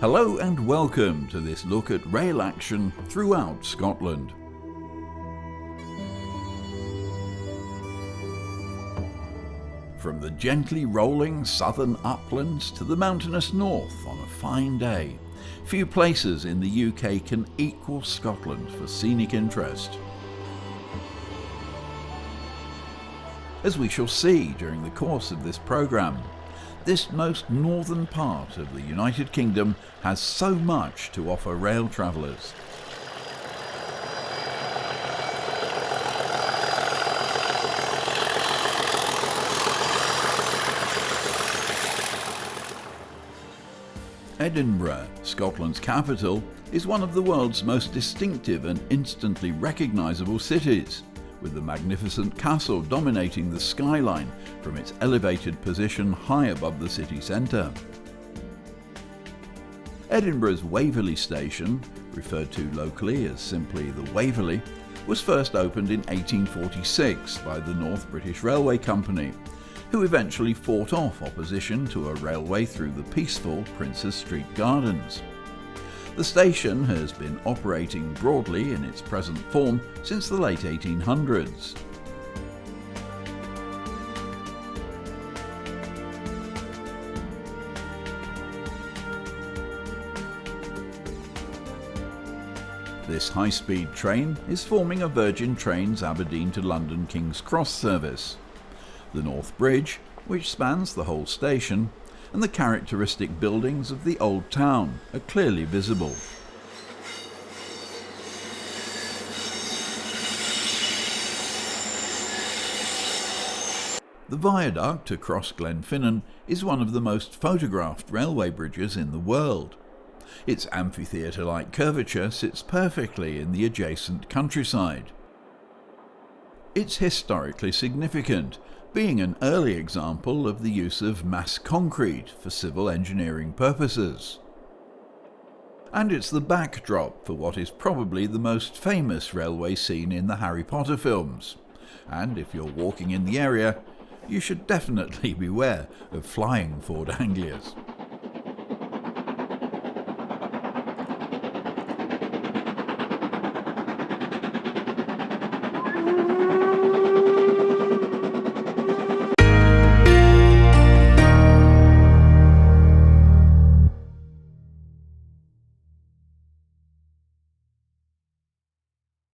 Hello and welcome to this look at rail action throughout Scotland. From the gently rolling southern uplands to the mountainous north on a fine day, few places in the UK can equal Scotland for scenic interest. As we shall see during the course of this programme, this most northern part of the United Kingdom has so much to offer rail travellers. Edinburgh, Scotland's capital, is one of the world's most distinctive and instantly recognisable cities, with the magnificent castle dominating the skyline from its elevated position high above the city centre. Edinburgh's Waverley station, referred to locally as simply the Waverley, was first opened in 1846 by the North British Railway Company, who eventually fought off opposition to a railway through the peaceful Princes Street Gardens. The station has been operating broadly in its present form since the late 1800s. This high-speed train is forming a Virgin Trains Aberdeen to London King's Cross service. The North Bridge, which spans the whole station, and the characteristic buildings of the Old Town are clearly visible. The viaduct across Glenfinnan is one of the most photographed railway bridges in the world. Its amphitheatre-like curvature sits perfectly in the adjacent countryside. It's historically significant, being an early example of the use of mass concrete for civil engineering purposes. And it's the backdrop for what is probably the most famous railway scene in the Harry Potter films. And if you're walking in the area, you should definitely beware of flying Ford Anglias.